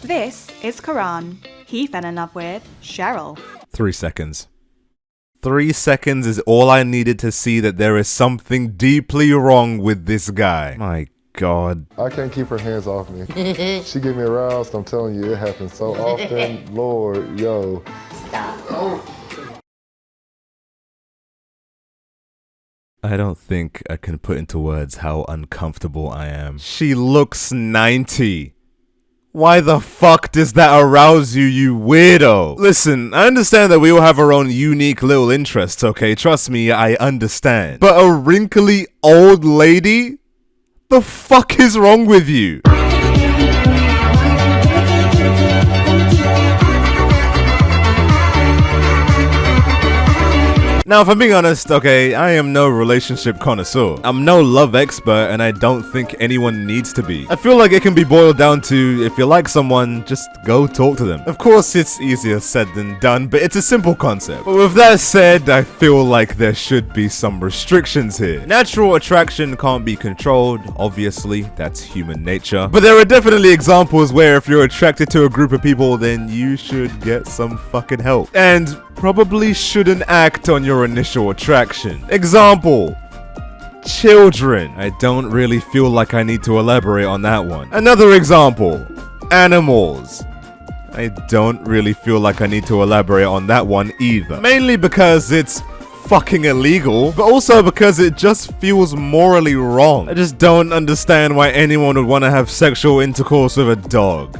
This is Karan. He fell in love with Cheryl. 3 seconds. 3 seconds is all I needed to see that there is something deeply wrong with this guy. My God. I can't keep her hands off me. She get me aroused, I'm telling you, it happens so often. Lord, yo. Stop. I don't think I can put into words how uncomfortable I am. She looks 90. Why the fuck does that arouse you, you weirdo? Listen, I understand that we all have our own unique little interests, okay? Trust me, I understand. But a wrinkly old lady? The fuck is wrong with you? Now, if I'm being honest, okay, I am no relationship connoisseur. I'm no love expert, and I don't think anyone needs to be. I feel like it can be boiled down to, if you like someone, just go talk to them. Of course, it's easier said than done, but it's a simple concept. But with that said, I feel like there should be some restrictions here. Natural attraction can't be controlled, obviously, that's human nature. But there are definitely examples where if you're attracted to a group of people, then you should get some fucking help. And probably shouldn't act on your initial attraction. Example, children. I don't really feel like I need to elaborate on that one. Another example, animals. I don't really feel like I need to elaborate on that one either. Mainly because it's fucking illegal, but also because it just feels morally wrong. I just don't understand why anyone would want to have sexual intercourse with a dog.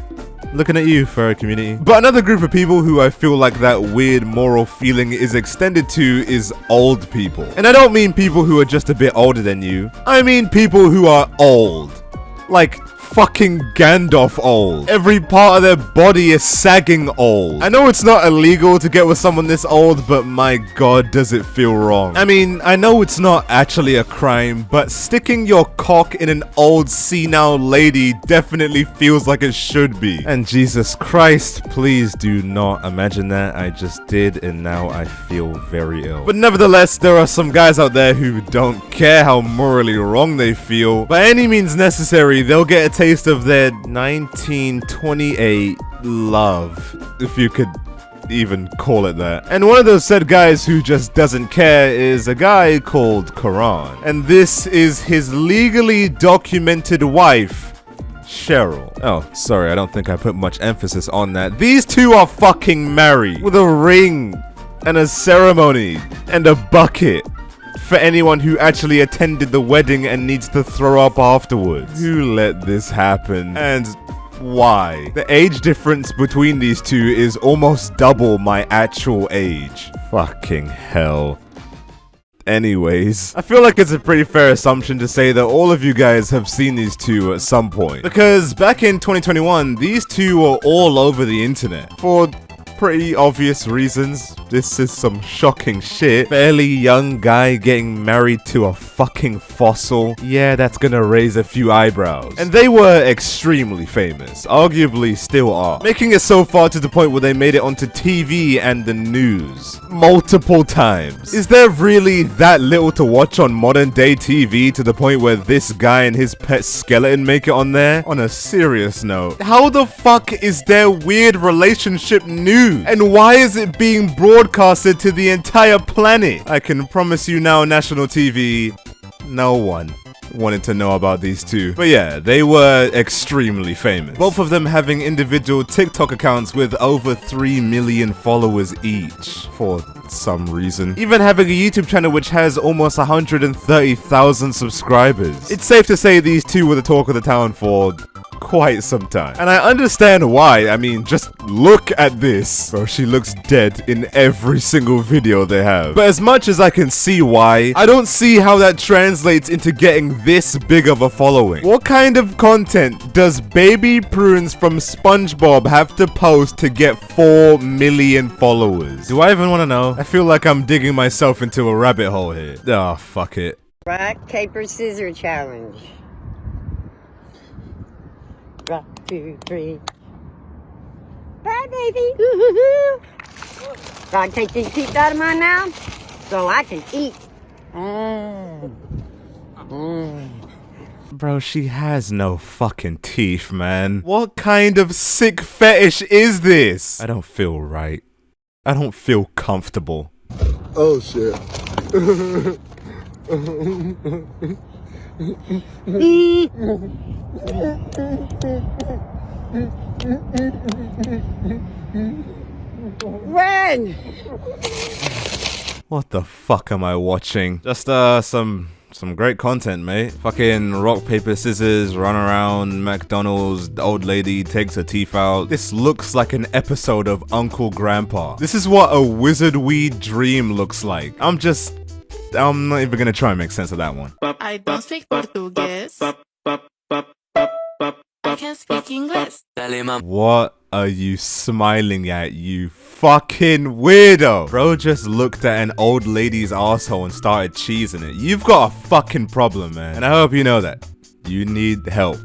Looking at you, furry community. But another group of people who I feel like that weird moral feeling is extended to is old people. And I don't mean people who are just a bit older than you. I mean people who are old. Like fucking Gandalf old. Every part of their body is sagging old. I know it's not illegal to get with someone this old, but my God, does it feel wrong. I mean, I know it's not actually a crime, but sticking your cock in an old senile lady definitely feels like it should be. And Jesus Christ, please do not imagine that. I just did, and now I feel very ill. But nevertheless, there are some guys out there who don't care how morally wrong they feel. By any means necessary, they'll get a taste of their 1928 love, if you could even call it that. And one of those said guys who just doesn't care is a guy called Karan. And this is his legally documented wife, Cheryl. Oh, sorry, I don't think I put much emphasis on that. These two are fucking married, with a ring, and a ceremony, and a bucket. For anyone who actually attended the wedding and needs to throw up afterwards. Who let this happen? And why? The age difference between these two is almost double my actual age. Fucking hell. Anyways, I feel like it's a pretty fair assumption to say that all of you guys have seen these two at some point. Because back in 2021, these two were all over the internet. For pretty obvious reasons. This is some shocking shit. Fairly young guy getting married to a fucking fossil. Yeah, that's gonna raise a few eyebrows. And they were extremely famous. Arguably still are. Making it so far to the point where they made it onto TV and the news. Multiple times. Is there really that little to watch on modern day TV to the point where this guy and his pet skeleton make it on there? On a serious note, how the fuck is their weird relationship news? And why is it being broadcasted to the entire planet? I can promise you now, national TV, no one wanted to know about these two. But yeah, they were extremely famous. Both of them having individual TikTok accounts with over 3 million followers each, for some reason. Even having a YouTube channel which has almost 130,000 subscribers. It's safe to say these two were the talk of the town for quite some time. And I understand why. I mean, just look at this. Bro, she looks dead in every single video they have. But as much as I can see why, I don't see how that translates into getting this big of a following. What kind of content does Baby Prunes from SpongeBob have to post to get 4 million followers? Do I even want to know? I feel like I'm digging myself into a rabbit hole here. Oh, fuck it. Rock, paper, scissors challenge. Rock, 2, 3. Bye, baby. Gotta take these teeth out of my mouth so I can eat. Bro, she has no fucking teeth, man. What kind of sick fetish is this? I don't feel right. I don't feel comfortable. Oh shit. Run! What the fuck am I watching? Just some great content, mate. Fucking rock, paper, scissors, run around McDonald's, the old lady takes her teeth out. This looks like an episode of Uncle Grandpa. This is what a wizard weed dream looks like. I'm not even gonna try and make sense of that one. I don't speak Portuguese. I can speak English. What are you smiling at, you fucking weirdo? Bro just looked at an old lady's asshole and started cheesing it. You've got a fucking problem, man. And I hope you know that. You need help.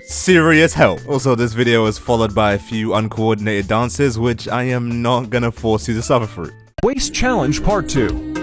Serious help. Also, this video is followed by a few uncoordinated dances, which I am not gonna force you to suffer through. Waist Challenge Part 2.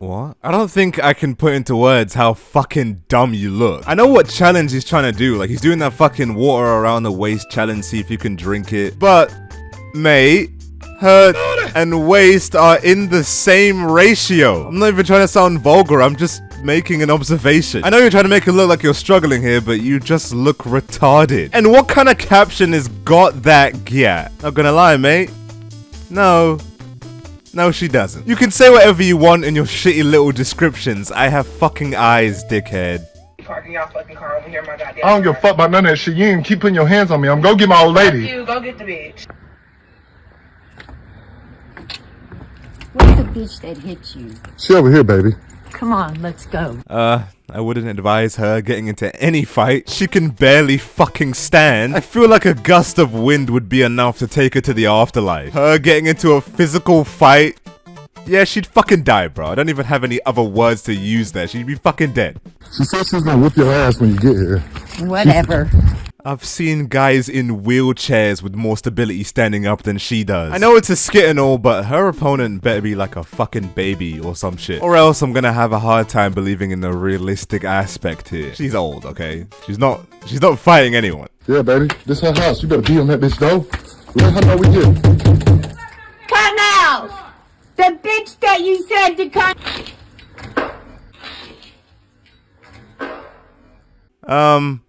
What? I don't think I can put into words how fucking dumb you look. I know what challenge he's trying to do. Like, he's doing that fucking water around the waist challenge, see if you can drink it. But, mate, her and waist are in the same ratio. I'm not even trying to sound vulgar. I'm just making an observation. I know you're trying to make it look like you're struggling here, but you just look retarded. And what kind of caption has got that gat? Not gonna lie, mate. No, she doesn't. You can say whatever you want in your shitty little descriptions. I have fucking eyes, dickhead. Parking y'all fucking car over here, my goddamn. I don't give a fuck about none of that shit. You ain't keep putting your hands on me. I'm gonna get my old lady. You go get the bitch. Where's the bitch that hit you? She over here, baby. Come on, let's go. I wouldn't advise her getting into any fight. She can barely fucking stand. I feel like a gust of wind would be enough to take her to the afterlife. Her getting into a physical fight? Yeah, she'd fucking die, bro. I don't even have any other words to use there. She'd be fucking dead. She said she's gonna whip your ass when you get here. Whatever. I've seen guys in wheelchairs with more stability standing up than she does. I know it's a skit and all, but her opponent better be like a fucking baby or some shit. Or else I'm gonna have a hard time believing in the realistic aspect here. She's old, okay? She's not fighting anyone. Yeah, baby. This her house. You better be on that bitch, though. Let her know we here. Come out! The bitch that you said to come.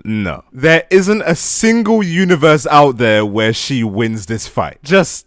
No. There isn't a single universe out there where she wins this fight. Just,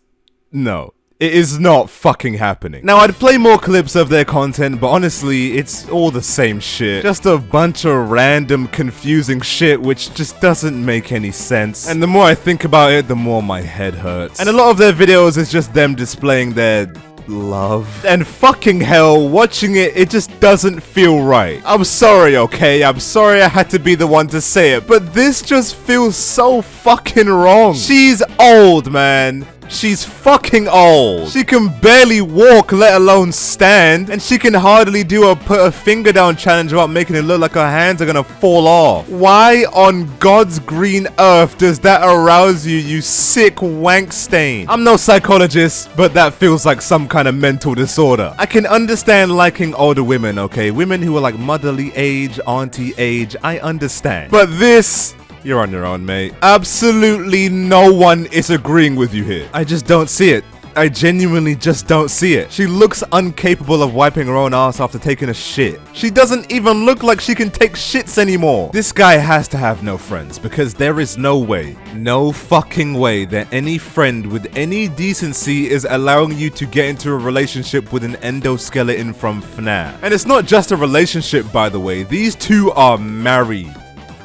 no. It is not fucking happening. Now, I'd play more clips of their content, but honestly, it's all the same shit. Just a bunch of random, confusing shit which just doesn't make any sense. And the more I think about it, the more my head hurts. And a lot of their videos is just them displaying their love. And fucking hell, watching it just doesn't feel right. I'm sorry, okay? I'm sorry I had to be the one to say it, but this just feels so fucking wrong. She's old, man. She's fucking old. She can barely walk, let alone stand. And she can hardly do a put a finger down challenge without making it look like her hands are gonna fall off. Why on God's green earth does that arouse you, you sick wank stain? I'm no psychologist, but that feels like some kind of mental disorder. I can understand liking older women, okay? Women who are like motherly age, auntie age, I understand. But this... You're on your own, mate. Absolutely no one is agreeing with you here. I just don't see it. I genuinely just don't see it. She looks incapable of wiping her own ass after taking a shit. She doesn't even look like she can take shits anymore. This guy has to have no friends because there is no way, no fucking way that any friend with any decency is allowing you to get into a relationship with an endoskeleton from FNAF. And it's not just a relationship, by the way. These two are married.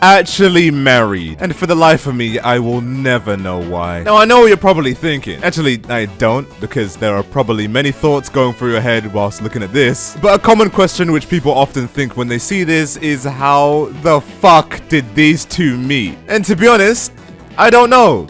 Actually married. And for the life of me, I will never know why. Now, I know what you're probably thinking. Actually, I don't, because there are probably many thoughts going through your head whilst looking at this. But a common question which people often think when they see this is how the fuck did these two meet? And to be honest, I don't know.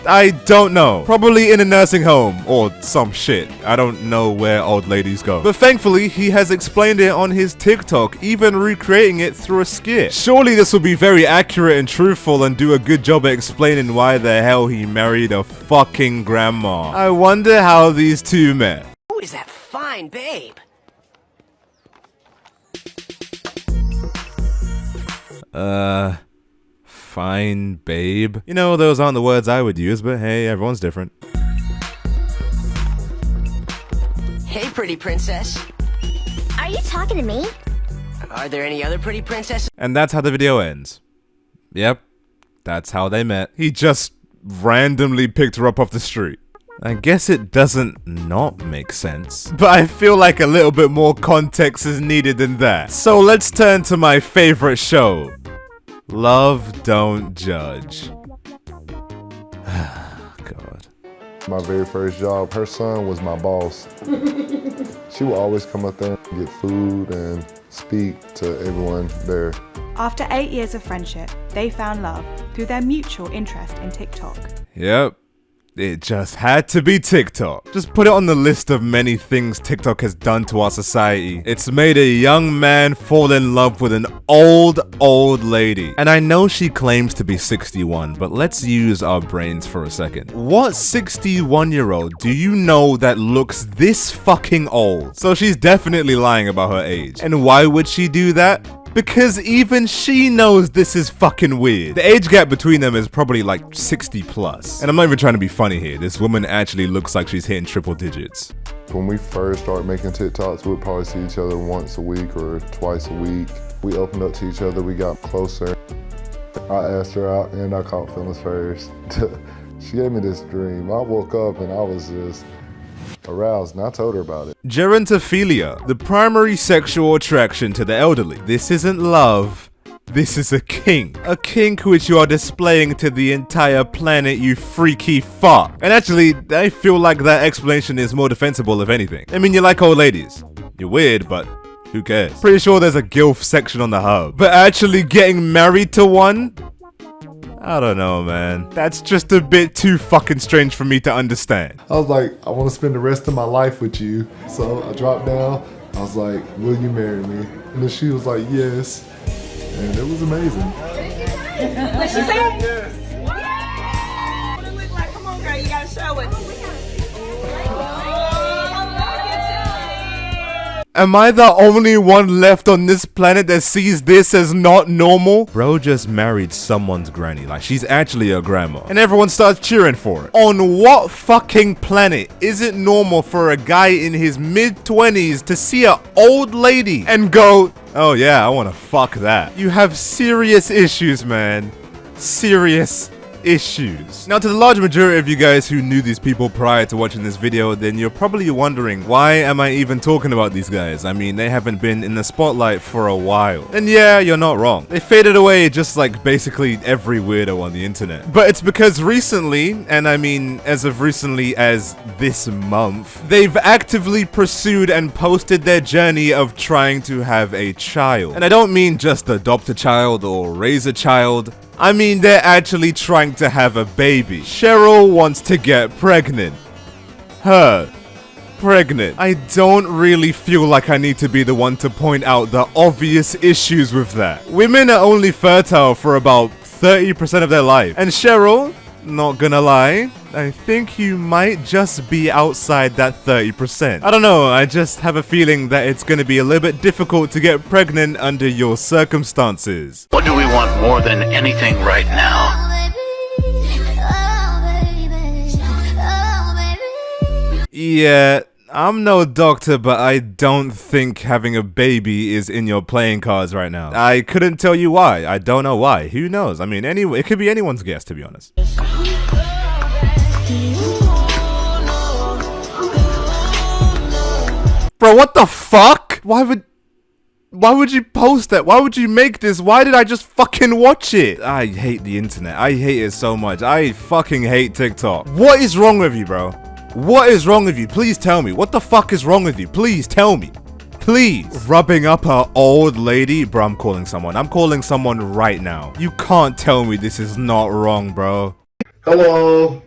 I don't know. Probably in a nursing home or some shit. I don't know where old ladies go. But thankfully, he has explained it on his TikTok, even recreating it through a skit. Surely this will be very accurate and truthful and do a good job at explaining why the hell he married a fucking grandma. I wonder how these two met. Who is that fine babe? Fine babe. You know, those aren't the words I would use, but hey, everyone's different. Hey, pretty princess. Are you talking to me? Are there any other pretty princesses? And that's how the video ends. Yep, that's how they met. He just randomly picked her up off the street. I guess it doesn't not make sense, but I feel like a little bit more context is needed than that. So let's turn to my favorite show, Love Don't Judge. God. My very first job, her son was my boss. She would always come up there and get food and speak to everyone there. After 8 years of friendship, they found love through their mutual interest in TikTok. Yep. It just had to be TikTok. Just put it on the list of many things TikTok has done to our society. It's made a young man fall in love with an old lady. And I know she claims to be 61, but let's use our brains for a second. What 61-year-old do you know that looks this fucking old? So she's definitely lying about her age. And why would she do that? Because even she knows this is fucking weird. The age gap between them is probably like 60 plus. And I'm not even trying to be funny here. This woman actually looks like she's hitting triple digits. When we first started making TikToks, we'd probably see each other once a week or twice a week. We opened up to each other, we got closer. I asked her out and I caught feelings first. She gave me this dream. I woke up and I was just aroused, and I told her about it. Gerontophilia, the primary sexual attraction to the elderly. This isn't love, this is a kink. A kink which you are displaying to the entire planet, you freaky fuck. And actually, I feel like that explanation is more defensible if anything. I mean, you like old ladies. You're weird, but who cares? Pretty sure there's a GILF section on the hub. But actually getting married to one? I don't know, man. That's just a bit too fucking strange for me to understand. I was like, I want to spend the rest of my life with you. So I dropped down. I was like, will you marry me? And then she was like, yes. And it was amazing. What she said? Yes. What it look like? Come on, girl, you gotta show it. Am I the only one left on this planet that sees this as not normal? Bro just married someone's granny, like she's actually a grandma. And everyone starts cheering for it. On what fucking planet is it normal for a guy in his mid-20s to see an old lady and go, oh yeah, I wanna fuck that? You have serious issues, man. Serious issues. Now, to the large majority of you guys who knew these people prior to watching this video, then you're probably wondering, why am I even talking about these guys? I mean, they haven't been in the spotlight for a while. And yeah, you're not wrong. They faded away just like basically every weirdo on the internet. But it's because recently, and I mean as of recently as this month, they've actively pursued and posted their journey of trying to have a child. And I don't mean just adopt a child or raise a child. I mean, they're actually trying to have a baby. Cheryl wants to get pregnant. Her. Pregnant. I don't really feel like I need to be the one to point out the obvious issues with that. Women are only fertile for about 30% of their life. And Cheryl, not gonna lie, I think you might just be outside that 30%. I don't know, I just have a feeling that it's gonna be a little bit difficult to get pregnant under your circumstances. What do we want more than anything right now? Yeah, I'm no doctor, but I don't think having a baby is in your playing cards right now. I couldn't tell you why. I don't know why. Who knows? I mean, anyway, it could be anyone's guess, to be honest. Bro, what the fuck? Why would you post that? Why would you make this? Why did I just fucking watch it? I hate the internet. I hate it so much. I fucking hate TikTok. What is wrong with you, bro? What is wrong with you? Please tell me. What the fuck is wrong with you? Please tell me. Please. Rubbing up her old lady? Bro, I'm calling someone. I'm calling someone right now. You can't tell me this is not wrong, bro. Hello.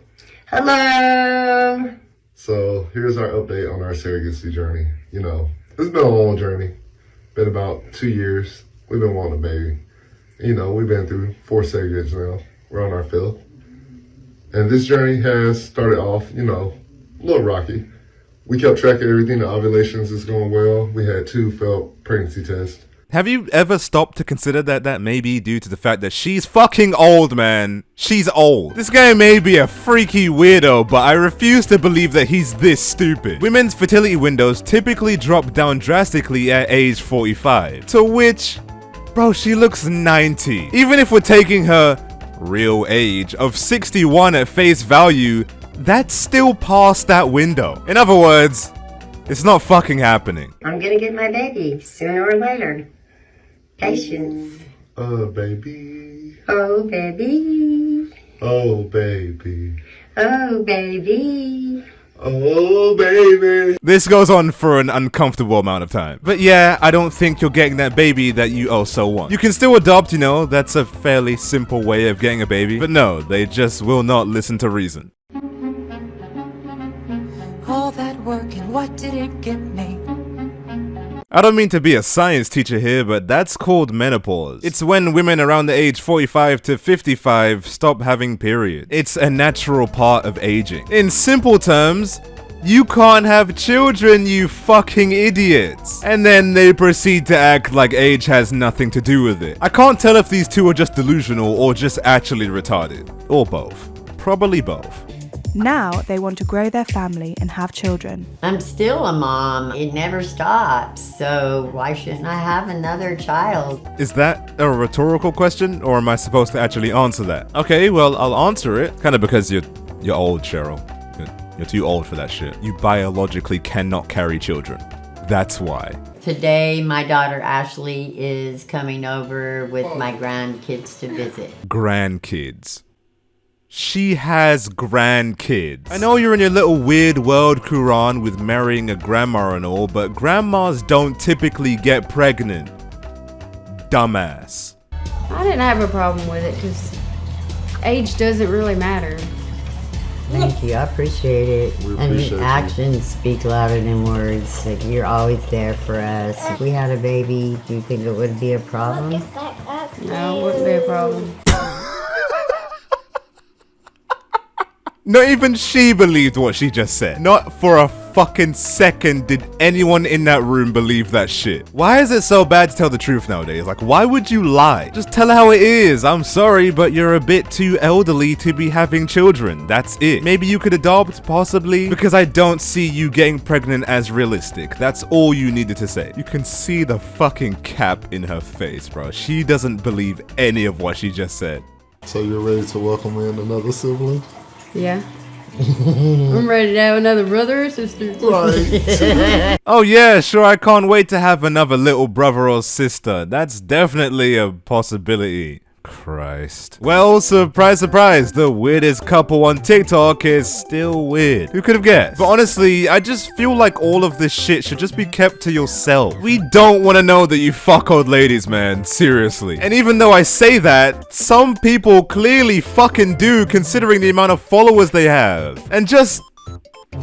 Hello. So here's our update on our surrogacy journey. You know, it's been a long journey. Been about 2 years. We've been wanting a baby. You know, we've been through 4 surrogates now. We're on our 5th. And this journey has started off, you know, a little rocky. We kept track of everything. The ovulations is going well. We had 2 failed pregnancy tests. Have you ever stopped to consider that that may be due to the fact that she's fucking old, man? She's old. This guy may be a freaky weirdo, but I refuse to believe that he's this stupid. Women's fertility windows typically drop down drastically at age 45, to which, bro, she looks 90. Even if we're taking her real age of 61 at face value, that's still past that window. In other words, it's not fucking happening. I'm gonna get my baby sooner or later. Patience. Baby. Oh, baby. Oh, baby. Oh, baby. Oh, baby. This goes on for an uncomfortable amount of time. But yeah, I don't think you're getting that baby that you also want. You can still adopt, you know, that's a fairly simple way of getting a baby. But no, they just will not listen to reason. All that work and what did it get me? I don't mean to be a science teacher here, but that's called menopause. It's when women around the age 45 to 55 stop having periods. It's a natural part of aging. In simple terms, you can't have children, you fucking idiots. And then they proceed to act like age has nothing to do with it. I can't tell if these two are just delusional or just actually retarded. Or both. Probably both. Now they want to grow their family and have children. I'm still a mom. It never stops. So why shouldn't I have another child? Is that a rhetorical question, or am I supposed to actually answer that? Okay, well, I'll answer it. Kind of because you're old, Cheryl. You're too old for that shit. You biologically cannot carry children. That's why. Today, my daughter Ashley is coming over with my grandkids to visit. Grandkids. She has grandkids. I know you're in your little weird world, Quran, with marrying a grandma and all, but grandmas don't typically get pregnant. Dumbass. I didn't have a problem with it because age doesn't really matter. Thank you, I appreciate it. We And appreciate you. actions speak louder than words. Like, you're always there for us. If we had a baby, do you think it would be a problem? No, it wouldn't be a problem. Not even she believed what she just said. Not for a fucking second did anyone in that room believe that shit. Why is it so bad to tell the truth nowadays? Like, why would you lie? Just tell her how it is. I'm sorry, but you're a bit too elderly to be having children. That's it. Maybe you could adopt, possibly, because I don't see you getting pregnant as realistic. That's all you needed to say. You can see the fucking cap in her face, bro. She doesn't believe any of what she just said. So you're ready to welcome in another sibling? Yeah. I'm ready to have another brother or sister. Right. Oh yeah, sure, I can't wait to have another little brother or sister. That's definitely a possibility. Christ. Well, surprise, surprise, the weirdest couple on TikTok is still weird. Who could have guessed? But honestly, I just feel like all of this shit should just be kept to yourself. We don't want to know that you fuck old ladies, man. Seriously. And even though I say that, some people clearly fucking do, considering the amount of followers they have. And just...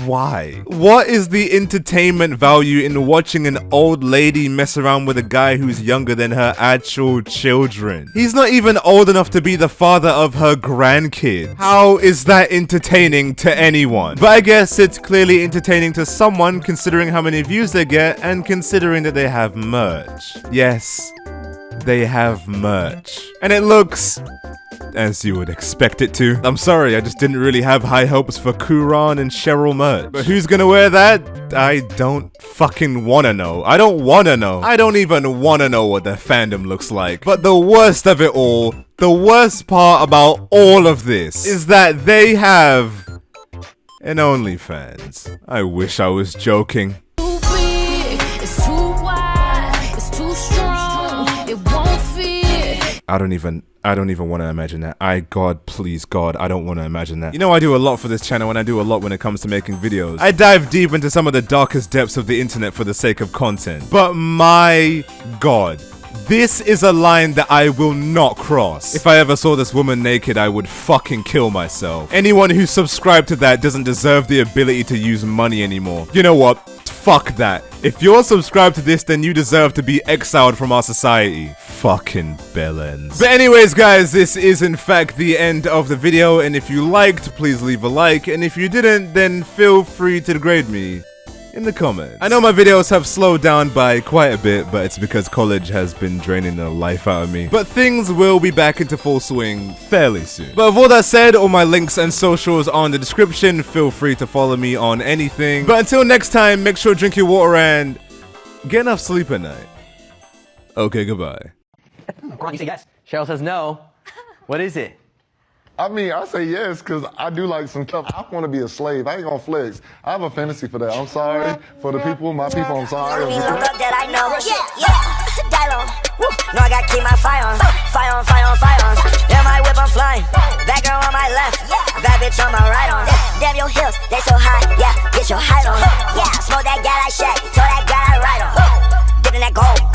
why? What is the entertainment value in watching an old lady mess around with a guy who's younger than her actual children? He's not even old enough to be the father of her grandkids. How is that entertaining to anyone? But I guess it's clearly entertaining to someone considering how many views they get and considering that they have merch. Yes, they have merch. And it looks... as you would expect it to. I'm sorry, I just didn't really have high hopes for Quran and Cheryl merch. But who's gonna wear that? I don't fucking wanna know. I don't wanna know. I don't even wanna know what their fandom looks like. But the worst of it all, the worst part about all of this, is that they have an OnlyFans. I wish I was joking. Too big, it's too wide, it's too strong, it won't fit. I don't even want to imagine that. God, please God, I don't want to imagine that. You know, I do a lot for this channel and I do a lot when it comes to making videos. I dive deep into some of the darkest depths of the internet for the sake of content. But my God, This is a line that I will not cross. If I ever saw this woman naked, I would fucking kill myself. Anyone who subscribed to that doesn't deserve the ability to use money anymore. You know what? Fuck that. If you're subscribed to this, then you deserve to be exiled from our society. Fucking bellends. But anyways, guys, this is in fact the end of the video, and if you liked, please leave a like, and if you didn't, then feel free to degrade me in the comments. I know my videos have slowed down by quite a bit, but it's because college has been draining the life out of me. But things will be back into full swing fairly soon. But with all that said, all my links and socials are in the description. Feel free to follow me on anything. But until next time, make sure to drink your water and get enough sleep at night. Okay, goodbye. Come on, you say yes. Cheryl says no. What is it? I mean, I say yes because I do like some stuff. I want to be a slave. I ain't gonna flex. I have a fantasy for that. I'm sorry for the people, my people. I'm sorry. That I know. No, I gotta keep my fire on. Fire on, fire on, fire on. In my whip, I'm flying. That girl on my left. That bitch on my right on. Damn, your heels, they so high. Yeah, get your height on. Yeah, smoke that guy like Shaq. Told that guy I ride on. Dipping that gold.